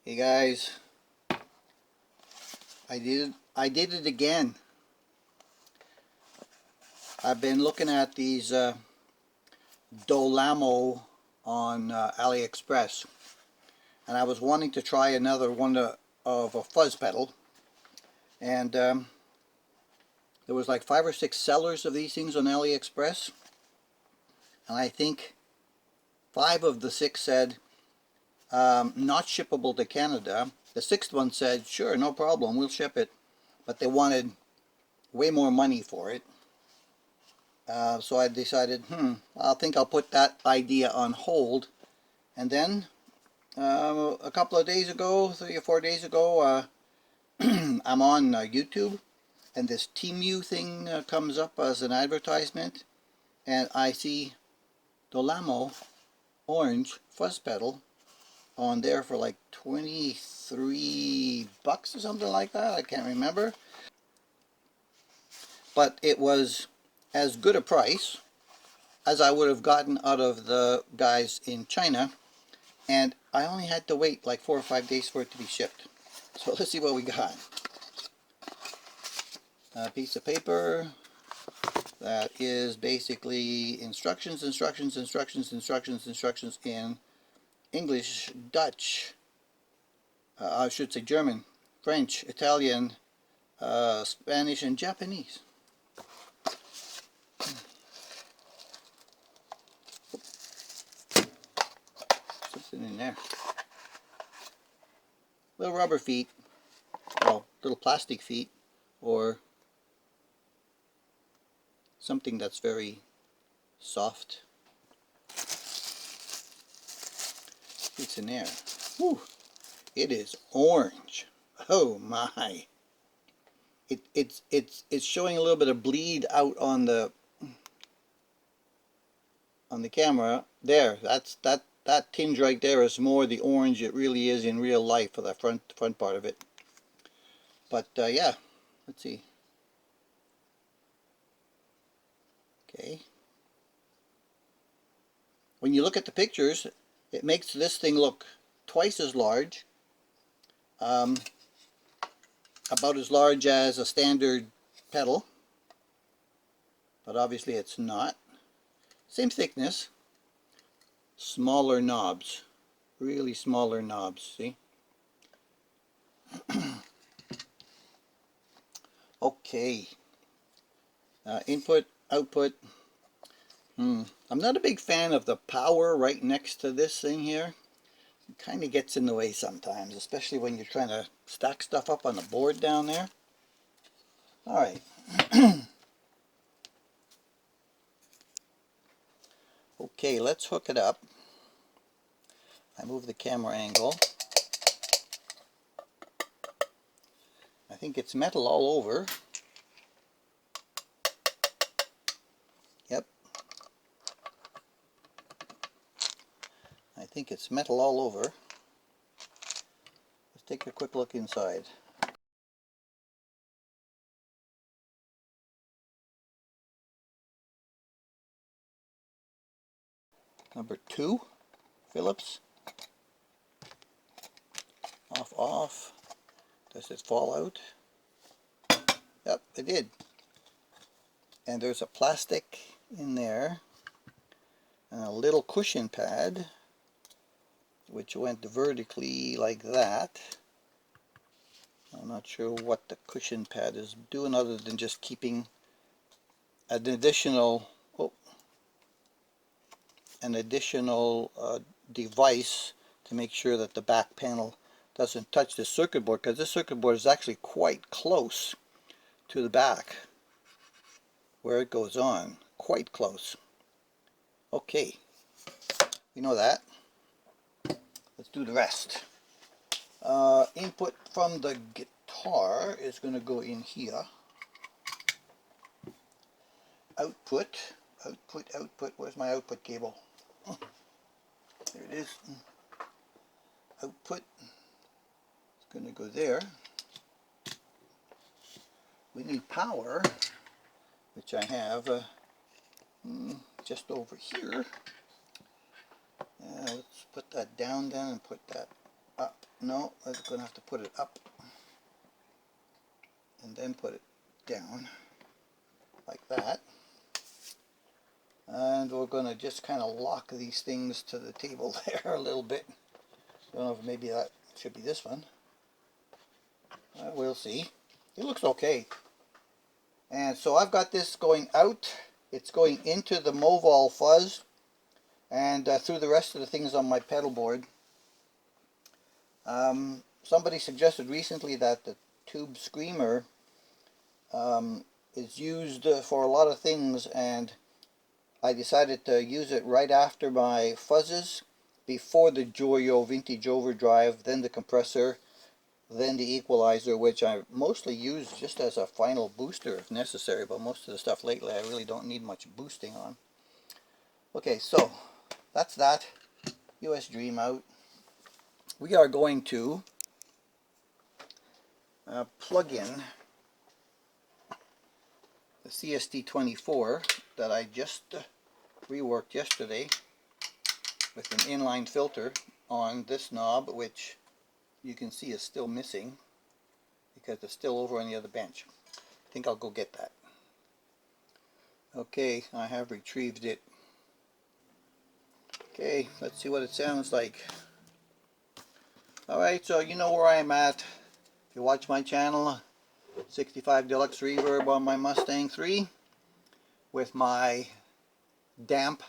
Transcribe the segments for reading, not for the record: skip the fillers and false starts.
Hey guys, I did it again. I've been looking at these Dolamo on AliExpress, and I was wanting to try another one of a fuzz pedal, and there was like 5 or 6 sellers of these things on AliExpress, and I think 5 of the 6 said not shippable to Canada. The 6th one said, sure, no problem, we'll ship it, but they wanted way more money for it. So I decided, I think I'll put that idea on hold. And then a couple of days ago, 3 or 4 days ago, I'm on YouTube, and this Temu thing comes up as an advertisement, and I see Dolamo orange fuzz pedal on there for like 23 bucks or something like that. I can't remember, but it was as good a price as I would have gotten out of the guys in China, and I only had to wait like 4 or 5 days for it to be shipped. So let's see what we got. A piece of paper that is basically instructions in English, Dutch, I should say German, French, Italian, Spanish, and Japanese. Something in there. Little rubber feet, well, little plastic feet, or something that's very soft. It's in there. Whew. It is orange. Oh my! It's showing a little bit of bleed out on the camera. There, that tinge right there is more the orange it really is in real life for the front part of it. But yeah, let's see. Okay. When you look at the pictures, it makes this thing look twice as large, about as large as a standard pedal, but obviously it's not. Same thickness, smaller knobs, really smaller knobs, see? Okay, input, output. I'm not a big fan of the power right next to this thing here. It kind of gets in the way sometimes, especially when you're trying to stack stuff up on the board down there. Alright. Okay, let's hook it up. I move the camera angle. I think it's metal all over. Yep. I think it's metal all over. Let's take a quick look inside. Number 2, Phillips. Off, off. Does it fall out? Yep, it did. And there's a plastic in there, and a little cushion pad, which went vertically like that. I'm not sure what the cushion pad is doing other than just keeping an additional device to make sure that the back panel doesn't touch the circuit board, because this circuit board is actually quite close to the back where it goes on, quite close. Okay, we know that. Let's do the rest. Input from the guitar is going to go in here. Output, where's my output cable? Oh, there it is. Output is going to go there. We need power, which I have just over here. Let's put that down then and put that up. No, I'm going to have to put it up and then put it down like that. And we're going to just kind of lock these things to the table there a little bit. I don't know if maybe that should be this one. We'll see. It looks okay. And so I've got this going out. It's going into the Dolamo Fuzz and through the rest of the things on my pedal board. Somebody suggested recently that the tube screamer is used for a lot of things, and I decided to use it right after my fuzzes, before the Joyo Vintage Overdrive, then the compressor, then the equalizer, which I mostly use just as a final booster if necessary, but most of the stuff lately I really don't need much boosting on. Okay, so that's that. US Dream out. We are going to plug in the CST24 that I just reworked yesterday with an inline filter on this knob, which you can see is still missing because it's still over on the other bench. I think I'll go get that. Okay, I have retrieved it. Okay, let's see what it sounds like. Alright, so you know where I'm at. If you watch my channel, 65 Deluxe Reverb on my Mustang 3 with my damp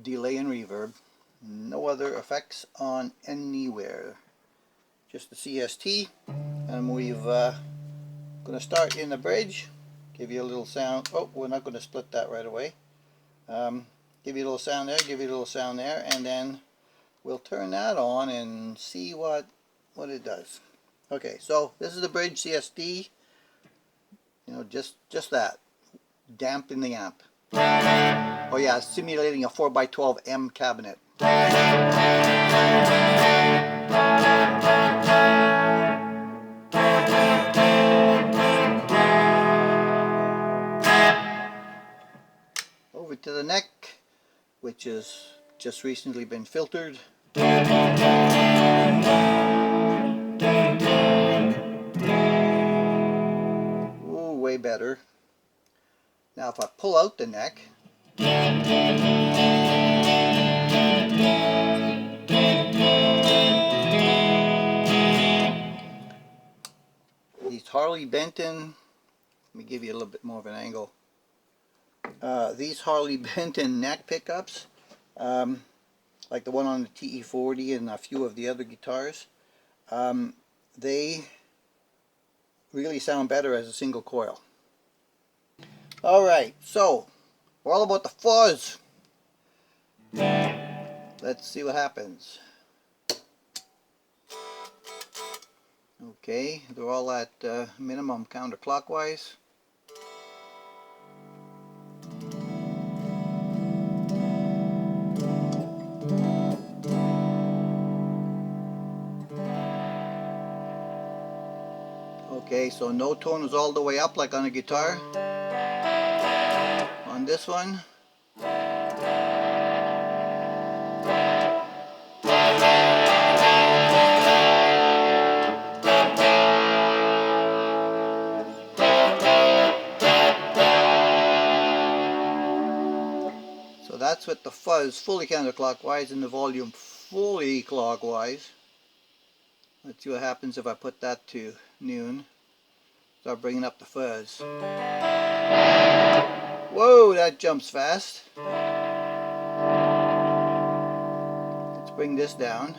delay and reverb. No other effects on anywhere. Just the CST, and we've going to start in the bridge. Give you a little sound. Oh, we're not going to split that right away. Give you a little sound there, give you a little sound there, and then we'll turn that on and see what it does. Okay, so this is the bridge CST. You know, just that. Damp in the amp. Oh yeah, simulating a 4x12M cabinet. Over to the neck, which has just recently been filtered. Ooh, way better. Now if I pull out the neck, these Harley Benton, let me give you a little bit more of an angle. These Harley Benton neck pickups, like the one on the TE40 and a few of the other guitars, they really sound better as a single coil. Alright, so we're all about the fuzz. Let's see what happens. Okay, they're all at minimum counterclockwise. Okay, so no tone is all the way up like on a guitar. On this one, so that's with the fuzz fully counterclockwise and the volume fully clockwise. Let's see what happens if I put that to noon. Start bringing up the fuzz. Whoa, that jumps fast. Let's bring this down.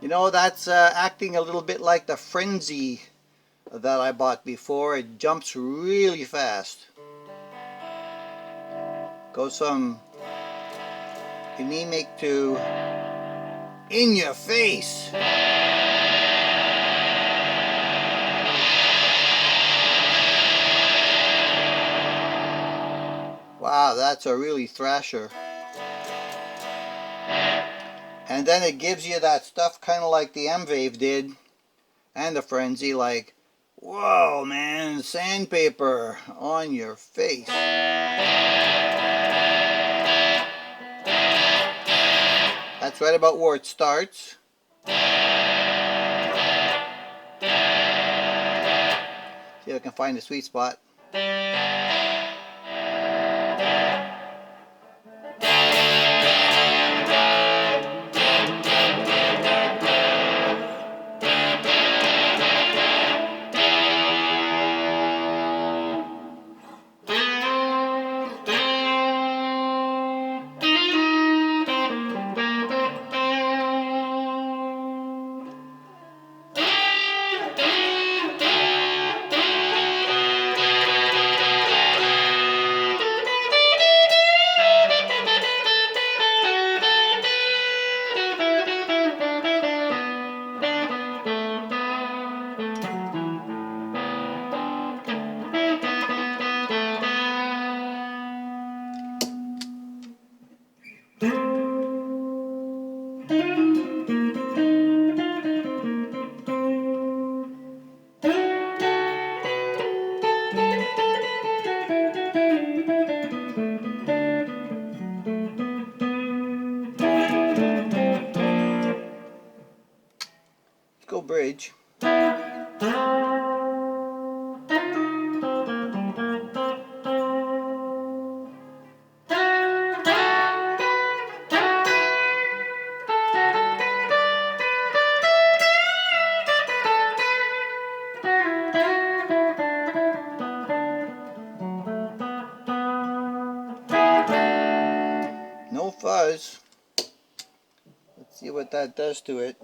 You know, that's acting a little bit like the Frenzy that I bought before. It jumps really fast. Goes from anemic to in your face. Wow, that's a really thrasher. And then it gives you that stuff kind of like the M-Wave did, and the Frenzy, like, whoa man, sandpaper on your face. That's right about where it starts. See if I can find the sweet spot. Let's go bridge. No fuzz. Let's see what that does to it.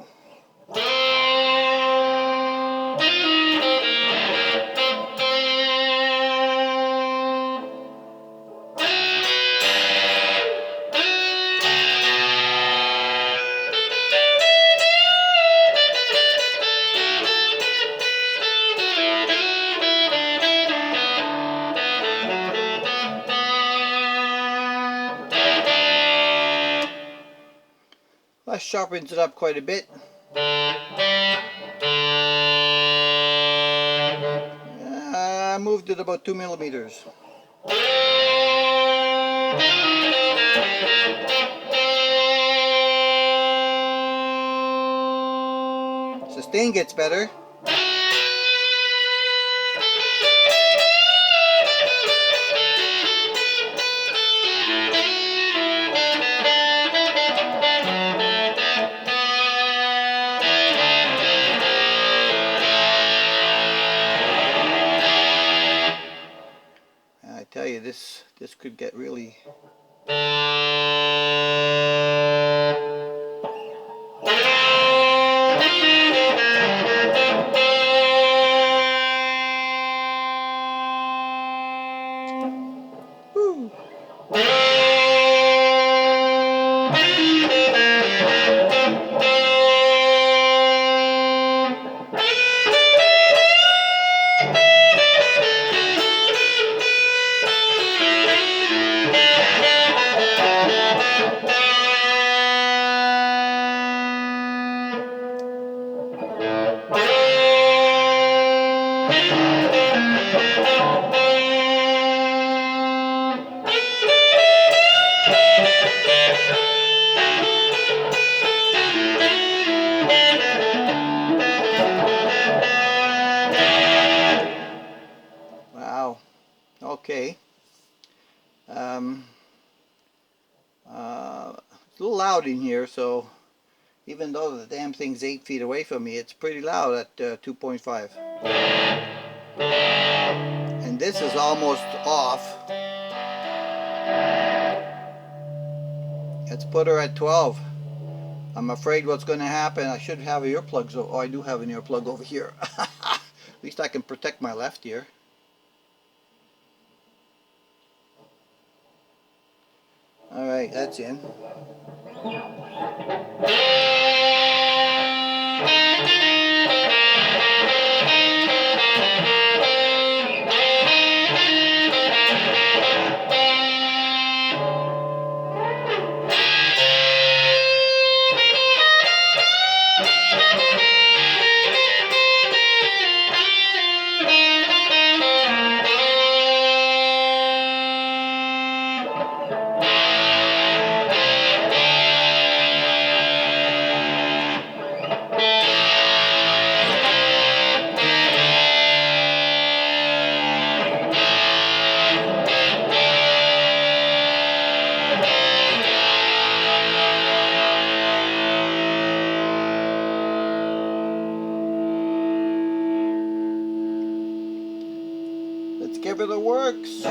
That sharpens it up quite a bit. I moved it about 2 millimeters. Sustain gets better. I tell you, this could get really... Woo. Wow. Okay. It's a little loud in here, so even though the damn thing's 8 feet away from me, it's pretty loud at 2.5. And this is almost off. Let's put her at 12. I'm afraid what's going to happen, I should have earplugs. Oh, I do have an earplug over here. At least I can protect my left ear. Alright, that's in. however that works.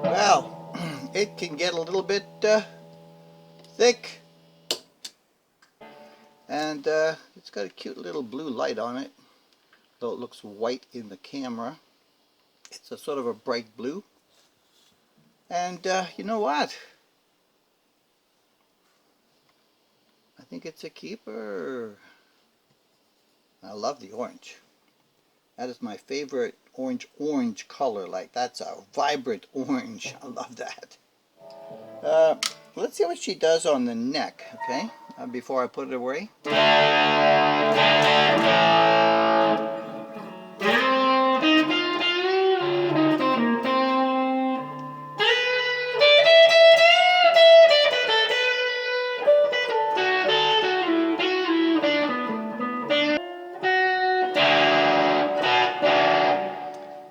Well, it can get a little bit thick, and it's got a cute little blue light on it, though it looks white in the camera. It's a sort of a bright blue, and you know what? I think it's a keeper. I love the orange. That is my favorite orange color. Like, that's a vibrant orange. I love that. Let's see what she does on the neck, okay? Before I put it away.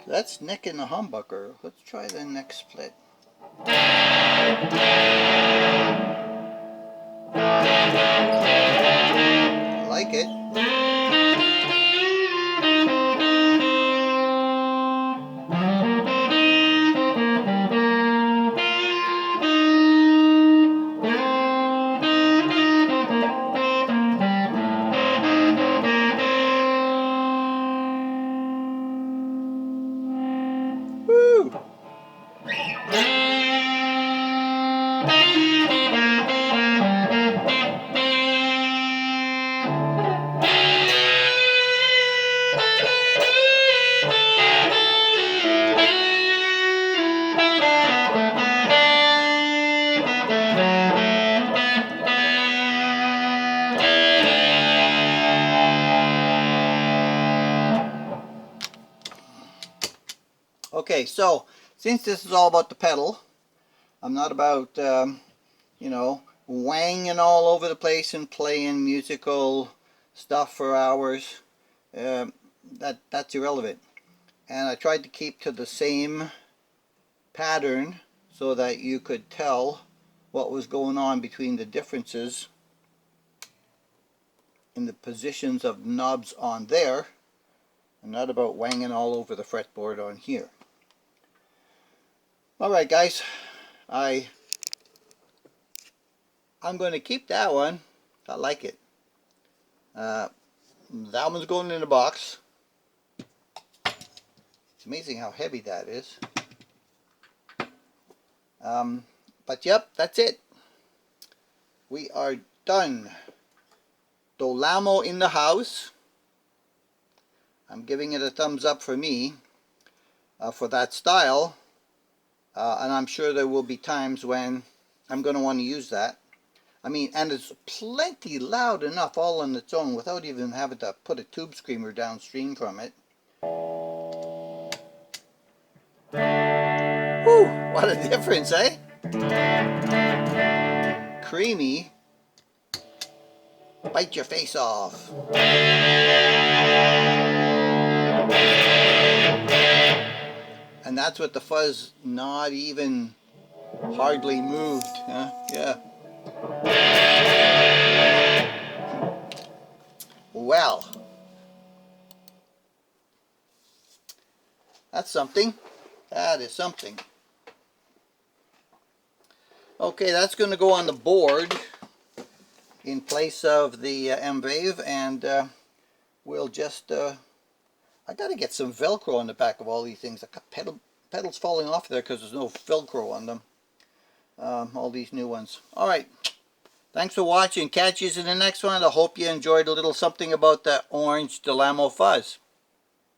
That's neck in the humbucker. Let's try the neck split. I like it. Woo! Okay, so since this is all about the pedal, I'm not about, you know, wanging all over the place and playing musical stuff for hours. That's irrelevant. And I tried to keep to the same pattern so that you could tell what was going on between the differences in the positions of knobs on there, and not about wanging all over the fretboard on here. Alright guys, I'm going to keep that one. I like it. That one's going in the box. It's amazing how heavy that is. But yep, that's it. We are done. Dolamo in the house. I'm giving it a thumbs up for me for that style. And I'm sure there will be times when I'm going to want to use that. I mean, and it's plenty loud enough all on its own without even having to put a tube screamer downstream from it. Whew, what a difference, eh? Creamy. Bite your face off. And that's with the fuzz not even hardly moved, huh? Yeah. Well, that's something. That is something. Okay, that's going to go on the board in place of the M-Wave, and we'll just, I gotta get some Velcro on the back of all these things. I got pedals falling off there because there's no Velcro on them. All these new ones. Alright, thanks for watching. Catch you in the next one. I hope you enjoyed a little something about that orange Dolamo Fuzz.